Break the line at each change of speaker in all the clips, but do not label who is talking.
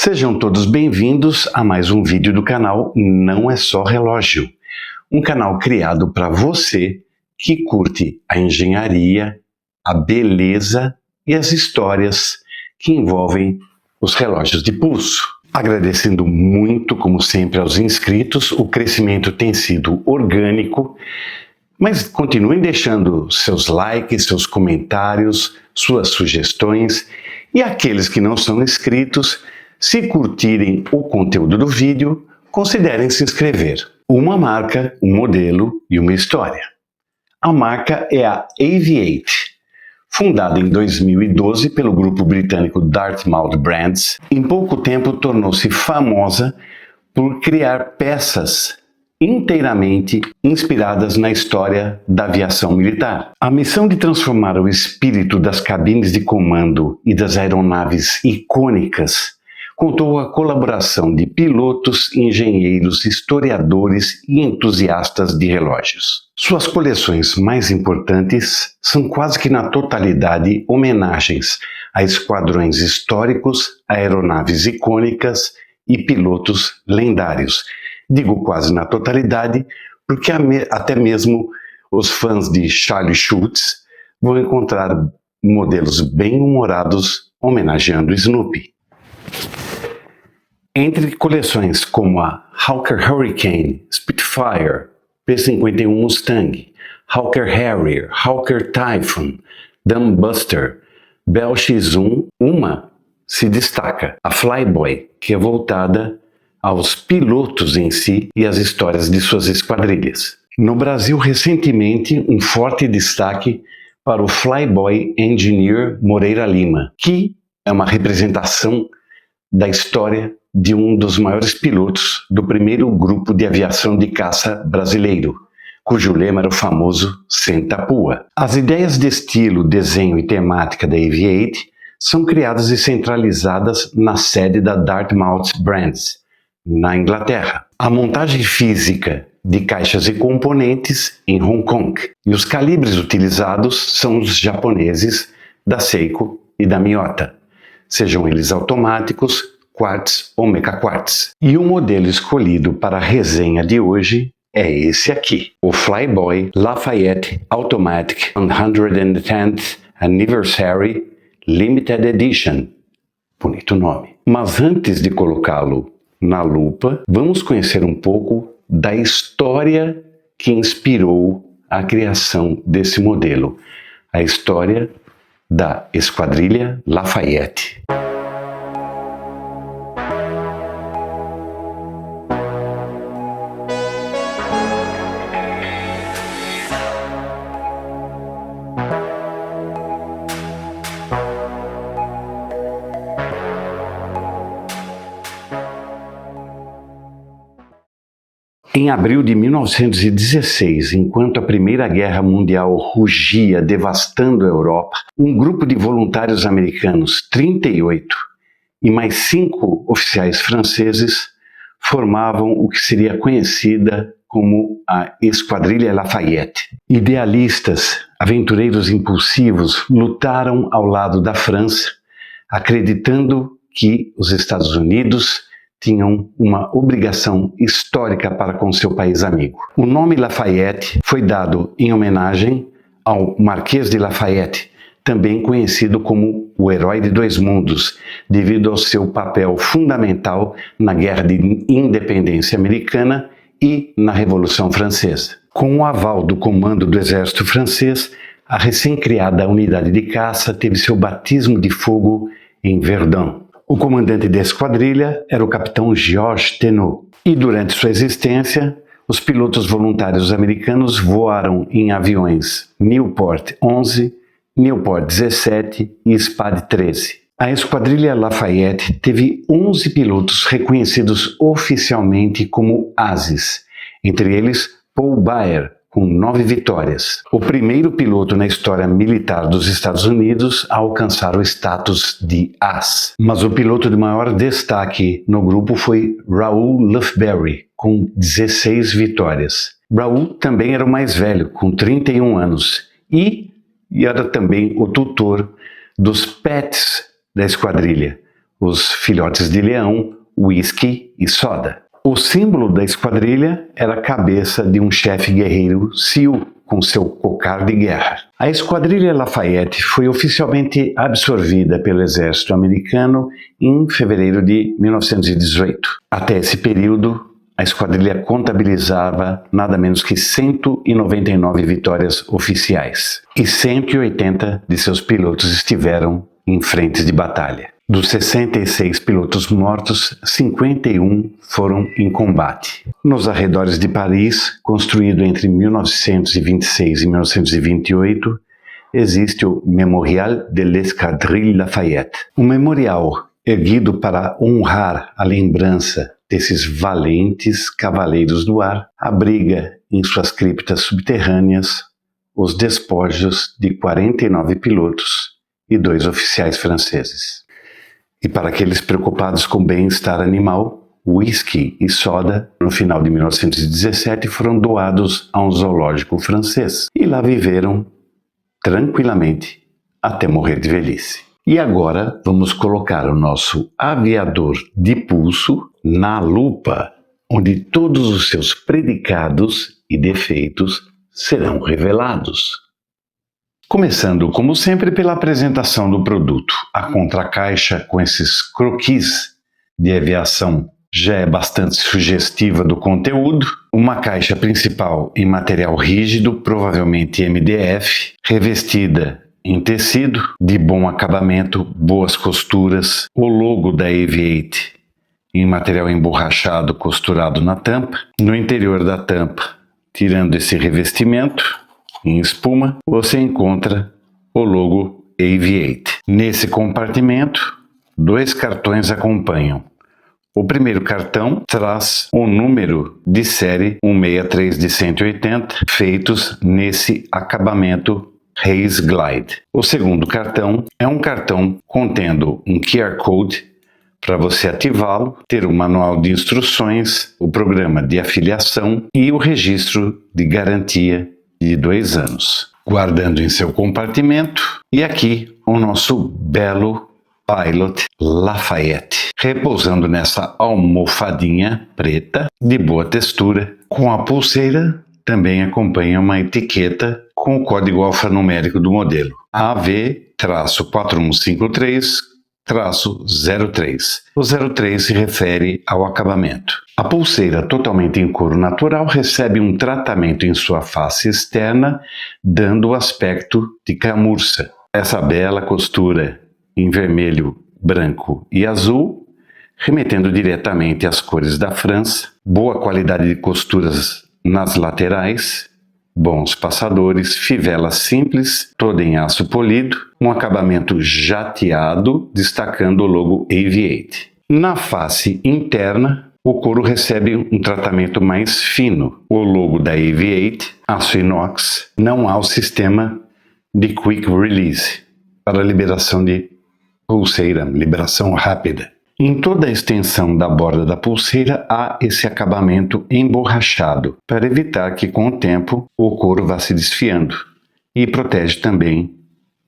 Sejam todos bem-vindos a mais um vídeo do canal Não é Só Relógio, um canal criado para você que curte a engenharia, a beleza e as histórias que envolvem os relógios de pulso. Agradecendo muito, como sempre, aos inscritos, o crescimento tem sido orgânico, mas continuem deixando seus likes, seus comentários, suas sugestões, e aqueles que não são inscritos, se curtirem o conteúdo do vídeo, considerem se inscrever. Uma marca, um modelo e uma história. A marca é a Aviate. Fundada em 2012 pelo grupo britânico Dartmouth Brands, em pouco tempo tornou-se famosa por criar peças inteiramente inspiradas na história da aviação militar. A missão de transformar o espírito das cabines de comando e das aeronaves icônicas contou a colaboração de pilotos, engenheiros, historiadores e entusiastas de relógios. Suas coleções mais importantes são quase que na totalidade homenagens a esquadrões históricos, aeronaves icônicas e pilotos lendários. Digo quase na totalidade, porque até mesmo os fãs de Charlie Schultz vão encontrar modelos bem humorados homenageando Snoopy. Entre coleções como a Hawker Hurricane, Spitfire, P-51 Mustang, Hawker Harrier, Hawker Typhoon, Dumbuster, Bell X-1, uma se destaca, a Flyboy, que é voltada aos pilotos em si e às histórias de suas esquadrilhas. No Brasil, recentemente, um forte destaque para o Flyboy Engineer Moreira Lima, que é uma representação da história de um dos maiores pilotos do primeiro grupo de aviação de caça brasileiro, cujo lema era o famoso Senta a Pua. As ideias de estilo, desenho e temática da Aviate são criadas e centralizadas na sede da Dartmouth Brands, na Inglaterra. A montagem física de caixas e componentes em Hong Kong. E os calibres utilizados são os japoneses da Seiko e da Miyota, sejam eles automáticos, quartz ou meca-quartz. E o modelo escolhido para a resenha de hoje é esse aqui, o Flyboy Lafayette Automatic 110th Anniversary Limited Edition. Bonito nome. Mas antes de colocá-lo na lupa, vamos conhecer um pouco da história que inspirou a criação desse modelo. A história da Esquadrilha Lafayette. Em abril de 1916, enquanto a Primeira Guerra Mundial rugia devastando a Europa, um grupo de voluntários americanos, 38, e mais 5 oficiais franceses formavam o que seria conhecida como a Esquadrilha Lafayette. Idealistas, aventureiros impulsivos, lutaram ao lado da França, acreditando que os Estados Unidos tinham uma obrigação histórica para com seu país amigo. O nome Lafayette foi dado em homenagem ao Marquês de Lafayette, também conhecido como o Herói de Dois Mundos, devido ao seu papel fundamental na Guerra de Independência Americana e na Revolução Francesa. Com o aval do comando do exército francês, a recém-criada unidade de caça teve seu batismo de fogo em Verdun. O comandante da esquadrilha era o capitão Georges Thénault, e durante sua existência, os pilotos voluntários americanos voaram em aviões Newport 11, Newport 17 e Spad 13. A esquadrilha Lafayette teve 11 pilotos reconhecidos oficialmente como ases, entre eles Paul Baer, com 9 vitórias. O primeiro piloto na história militar dos Estados Unidos a alcançar o status de as. Mas o piloto de maior destaque no grupo foi Raoul Lufberry, com 16 vitórias. Raoul também era o mais velho, com 31 anos, e era também o tutor dos pets da esquadrilha, os filhotes de leão, whisky e soda. O símbolo da esquadrilha era a cabeça de um chefe guerreiro Sioux, com seu cocar de guerra. A Esquadrilha Lafayette foi oficialmente absorvida pelo exército americano em fevereiro de 1918. Até esse período, a esquadrilha contabilizava nada menos que 199 vitórias oficiais e 180 de seus pilotos estiveram em frentes de batalha. Dos 66 pilotos mortos, 51 foram em combate. Nos arredores de Paris, construído entre 1926 e 1928, existe o Memorial de l'Escadrille Lafayette, um memorial erguido para honrar a lembrança desses valentes cavaleiros do ar, abriga em suas criptas subterrâneas os despojos de 49 pilotos e 2 oficiais franceses. E para aqueles preocupados com o bem-estar animal, whisky e soda, no final de 1917, foram doados a um zoológico francês. E lá viveram tranquilamente até morrer de velhice. E agora vamos colocar o nosso aviador de pulso na lupa, onde todos os seus predicados e defeitos serão revelados. Começando, como sempre, pela apresentação do produto. A contracaixa com esses croquis de aviação já é bastante sugestiva do conteúdo. Uma caixa principal em material rígido, provavelmente MDF, revestida em tecido, de bom acabamento, boas costuras. O logo da Aviate em material emborrachado costurado na tampa. No interior da tampa, tirando esse revestimento em espuma, você encontra o logo Aviate. Nesse compartimento, 2 cartões acompanham. O primeiro cartão traz o número de série 163 de 180, feitos nesse acabamento Race Glide. O segundo cartão é um cartão contendo um QR Code para você ativá-lo, ter o manual de instruções, o programa de afiliação e o registro de garantia de 2 anos, guardando em seu compartimento. E aqui o nosso belo Pilot Lafayette, repousando nessa almofadinha preta de boa textura. Com a pulseira também acompanha uma etiqueta com o código alfanumérico do modelo AV-4153-03. O 03 se refere ao acabamento. A pulseira, totalmente em couro natural, recebe um tratamento em sua face externa, dando o aspecto de camurça. Essa bela costura em vermelho, branco e azul, remetendo diretamente às cores da França, boa qualidade de costuras nas laterais, bons passadores, fivela simples, toda em aço polido, um acabamento jateado, destacando o logo Aviate. Na face interna, o couro recebe um tratamento mais fino. O logo da Aviate, aço inox, não há o sistema de Quick Release para liberação de pulseira, liberação rápida. Em toda a extensão da borda da pulseira há esse acabamento emborrachado, para evitar que com o tempo o couro vá se desfiando, e protege também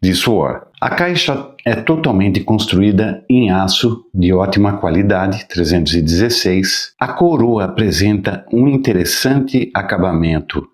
de suor. A caixa é totalmente construída em aço de ótima qualidade, 316. A coroa apresenta um interessante acabamento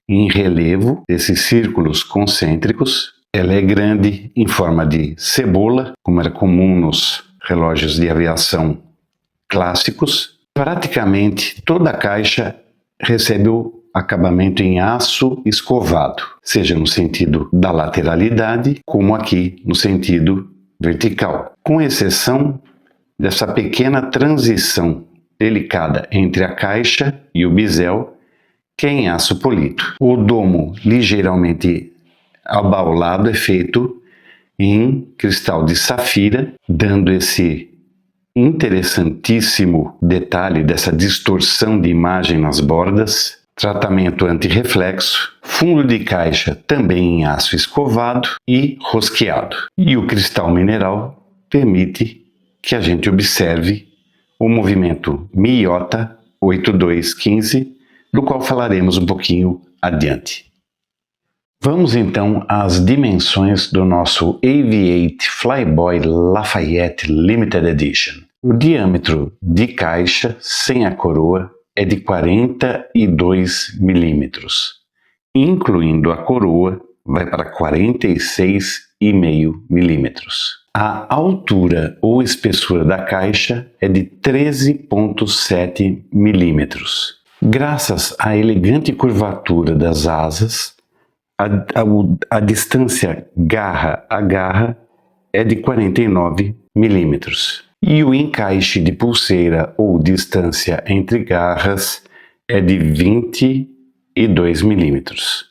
em relevo, desses círculos concêntricos. Ela é grande, em forma de cebola, como era comum nos relógios de aviação clássicos. Praticamente toda a caixa recebe o acabamento em aço escovado, seja no sentido da lateralidade, como aqui no sentido vertical, com exceção dessa pequena transição delicada entre a caixa e o bisel, que é em aço polido. O domo ligeiramente abaulado é feito em cristal de safira, dando esse interessantíssimo detalhe dessa distorção de imagem nas bordas. Tratamento anti-reflexo, fundo de caixa também em aço escovado e rosqueado. E o cristal mineral permite que a gente observe o movimento Miyota 8215, do qual falaremos um pouquinho adiante. Vamos então às dimensões do nosso AV-8 Flyboy Lafayette Limited Edition. O diâmetro de caixa sem a coroa é de 42 milímetros. Incluindo a coroa, vai para 46,5 milímetros. A altura ou espessura da caixa é de 13,7 milímetros. Graças à elegante curvatura das asas, a distância garra a garra é de 49 milímetros. E o encaixe de pulseira ou distância entre garras é de 22 milímetros.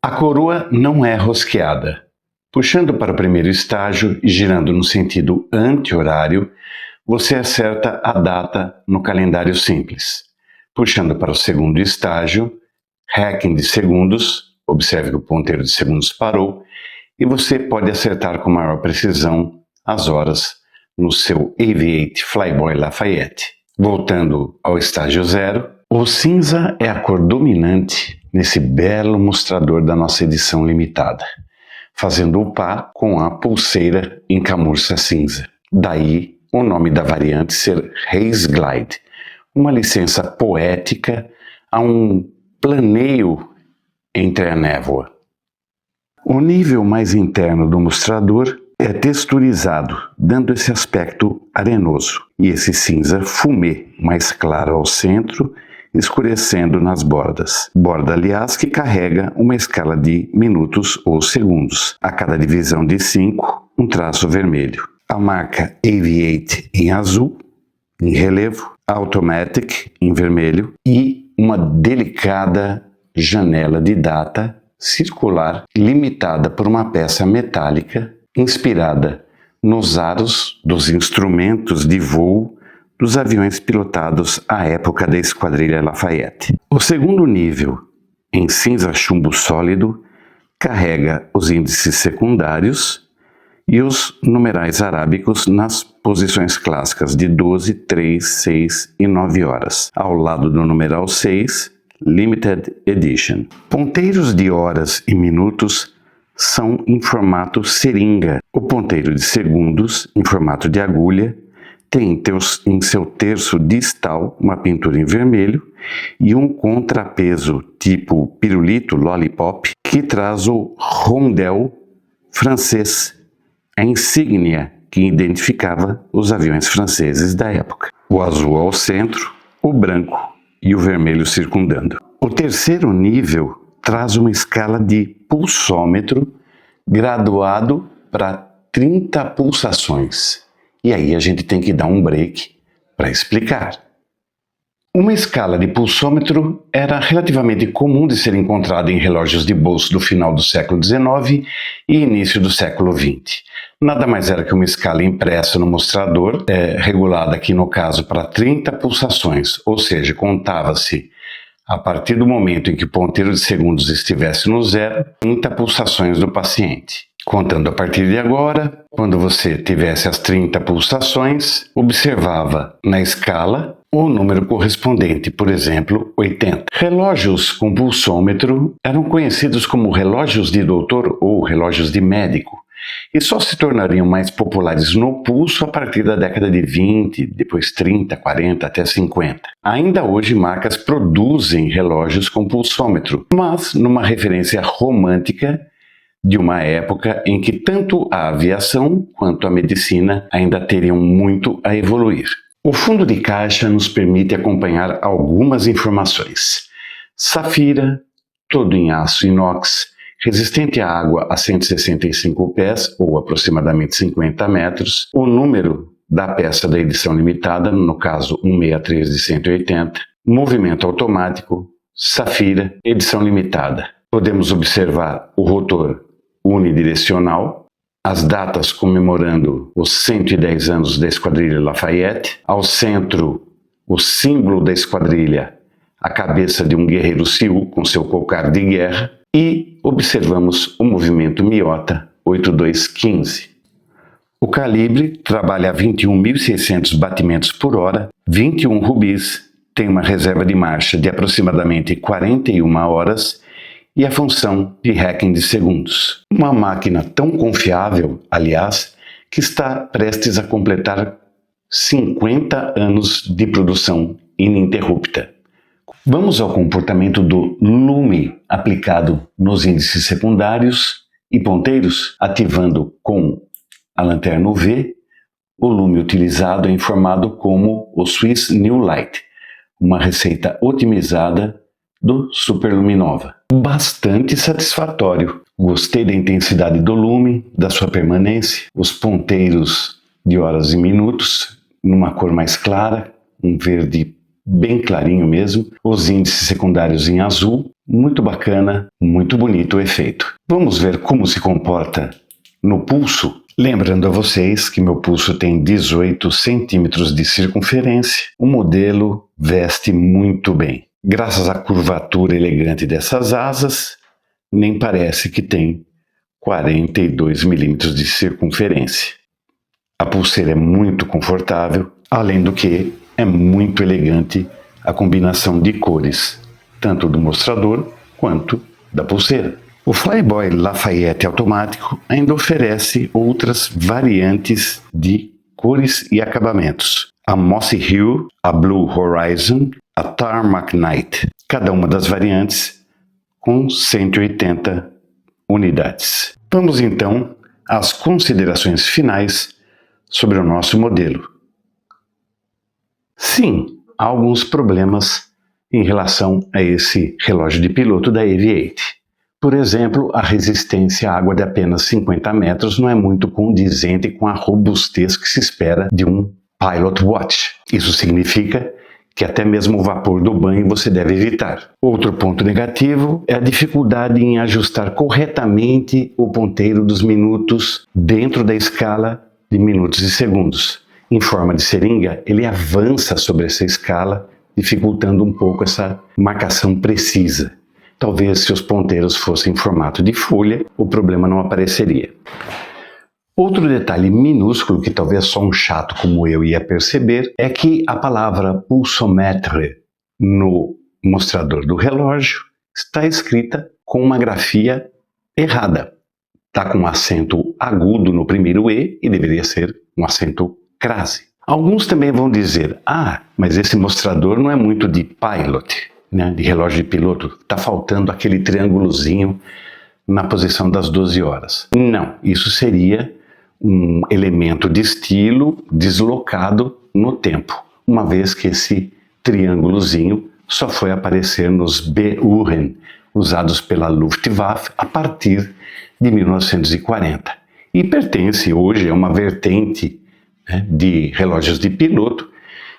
A coroa não é rosqueada. Puxando para o primeiro estágio e girando no sentido anti-horário, você acerta a data no calendário simples. Puxando para o segundo estágio, hacking de segundos, observe que o ponteiro de segundos parou, e você pode acertar com maior precisão as horas no seu AV-8 Flyboy Lafayette. Voltando ao estágio 0, o cinza é a cor dominante nesse belo mostrador da nossa edição limitada, fazendo o par com a pulseira em camurça cinza. Daí o nome da variante ser Haze Glide, uma licença poética a um planeio entre a névoa. O nível mais interno do mostrador é texturizado, dando esse aspecto arenoso, e esse cinza fumê mais claro ao centro, escurecendo nas bordas. Borda, aliás, que carrega uma escala de minutos ou segundos. A cada divisão de 5, um traço vermelho. A marca AV-8 em azul, em relevo, Automatic em vermelho e uma delicada janela de data circular limitada por uma peça metálica inspirada nos aros dos instrumentos de voo dos aviões pilotados à época da Esquadrilha Lafayette. O segundo nível, em cinza chumbo sólido, carrega os índices secundários e os numerais arábicos nas posições clássicas de 12, 3, 6 e 9 horas, ao lado do numeral 6, Limited Edition. Ponteiros de horas e minutos são em formato seringa. O ponteiro de segundos, em formato de agulha, tem em seu terço distal uma pintura em vermelho e um contrapeso tipo pirulito lollipop que traz o rondel francês, a insígnia que identificava os aviões franceses da época. O azul ao centro, o branco e o vermelho circundando. O terceiro nível traz uma escala de pulsômetro graduado para 30 pulsações. E aí a gente tem que dar um break para explicar. Uma escala de pulsômetro era relativamente comum de ser encontrada em relógios de bolso do final do século XIX e início do século XX. Nada mais era que uma escala impressa no mostrador, regulada aqui no caso para 30 pulsações, ou seja, contava-se a partir do momento em que o ponteiro de segundos estivesse no zero, 30 pulsações do paciente. Contando a partir de agora, quando você tivesse as 30 pulsações, observava na escala o número correspondente, por exemplo, 80. Relógios com pulsômetro eram conhecidos como relógios de doutor ou relógios de médico e só se tornariam mais populares no pulso a partir da década de 20, depois 30, 40 até 50. Ainda hoje marcas produzem relógios com pulsômetro, mas numa referência romântica de uma época em que tanto a aviação quanto a medicina ainda teriam muito a evoluir. O fundo de caixa nos permite acompanhar algumas informações. Safira, todo em aço inox, resistente à água a 165 pés, ou aproximadamente 50 metros, o número da peça da edição limitada, no caso 163 de 180, movimento automático, Safira, edição limitada. Podemos observar o rotor unidirecional, as datas comemorando os 110 anos da Esquadrilha Lafayette, ao centro o símbolo da esquadrilha, a cabeça de um guerreiro Sioux com seu cocar de guerra, e observamos o movimento Miota 8215. O calibre trabalha a 21.600 batimentos por hora, 21 rubis, tem uma reserva de marcha de aproximadamente 41 horas e a função de hacking de segundos. Uma máquina tão confiável, aliás, que está prestes a completar 50 anos de produção ininterrupta. Vamos ao comportamento do lume aplicado nos índices secundários e ponteiros, ativando com a lanterna UV. O lume utilizado é informado como o Swiss New Light, uma receita otimizada do Superluminova. Bastante satisfatório. Gostei da intensidade do lume, da sua permanência, os ponteiros de horas e minutos, numa cor mais clara, um verde bem clarinho mesmo, os índices secundários em azul, muito bacana, muito bonito o efeito. Vamos ver como se comporta no pulso. Lembrando a vocês que meu pulso tem 18 centímetros de circunferência, o modelo veste muito bem. Graças à curvatura elegante dessas asas, nem parece que tem 42 milímetros de circunferência. A pulseira é muito confortável, além do que é muito elegante a combinação de cores, tanto do mostrador quanto da pulseira. O Flyboy Lafayette automático ainda oferece outras variantes de cores e acabamentos. A Mossy Hue, a Blue Horizon, a Tarmac Night, cada uma das variantes com 180 unidades. Vamos então às considerações finais sobre o nosso modelo. Sim, há alguns problemas em relação a esse relógio de piloto da Aviate. Por exemplo, a resistência à água de apenas 50 metros não é muito condizente com a robustez que se espera de um Pilot Watch. Isso significa que até mesmo o vapor do banho você deve evitar. Outro ponto negativo é a dificuldade em ajustar corretamente o ponteiro dos minutos dentro da escala de minutos e segundos. Em forma de seringa, ele avança sobre essa escala, dificultando um pouco essa marcação precisa. Talvez se os ponteiros fossem em formato de folha, o problema não apareceria. Outro detalhe minúsculo que talvez só um chato como eu ia perceber é que a palavra pulsometre no mostrador do relógio está escrita com uma grafia errada. Está com um acento agudo no primeiro E e deveria ser um acento crase. Alguns também vão dizer, mas esse mostrador não é muito de pilot, né, de relógio de piloto, está faltando aquele triângulozinho na posição das 12 horas. Não, isso seria um elemento de estilo deslocado no tempo, uma vez que esse triângulozinho só foi aparecer nos B-Uhren, usados pela Luftwaffe a partir de 1940. E pertence hoje a uma vertente, né, de relógios de piloto,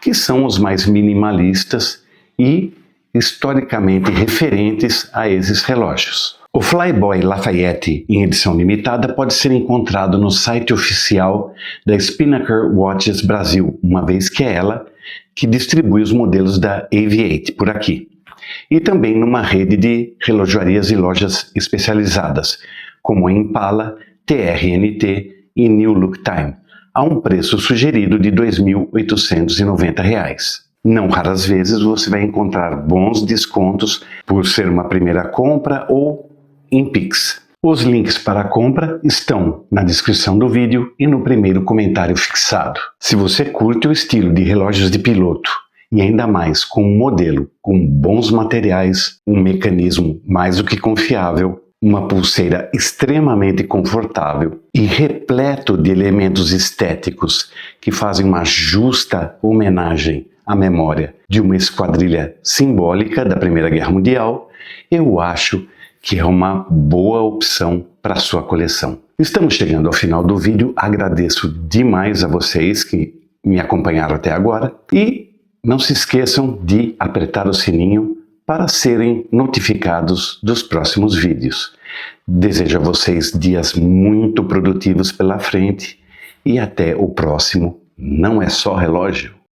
que são os mais minimalistas e historicamente referentes a esses relógios. O Flyboy Lafayette, em edição limitada, pode ser encontrado no site oficial da Spinnaker Watches Brasil, uma vez que é ela que distribui os modelos da Aviate por aqui. E também numa rede de relojoarias e lojas especializadas, como a Impala, TRNT e New Look Time, a um preço sugerido de R$ 2.890. Não raras vezes você vai encontrar bons descontos por ser uma primeira compra ou em Pix. Os links para a compra estão na descrição do vídeo e no primeiro comentário fixado. Se você curte o estilo de relógios de piloto e ainda mais com um modelo com bons materiais, um mecanismo mais do que confiável, uma pulseira extremamente confortável e repleto de elementos estéticos que fazem uma justa homenagem à memória de uma esquadrilha simbólica da Primeira Guerra Mundial, eu acho que é uma boa opção para a sua coleção. Estamos chegando ao final do vídeo, agradeço demais a vocês que me acompanharam até agora e não se esqueçam de apertar o sininho para serem notificados dos próximos vídeos. Desejo a vocês dias muito produtivos pela frente e até o próximo Não É Só Relógio.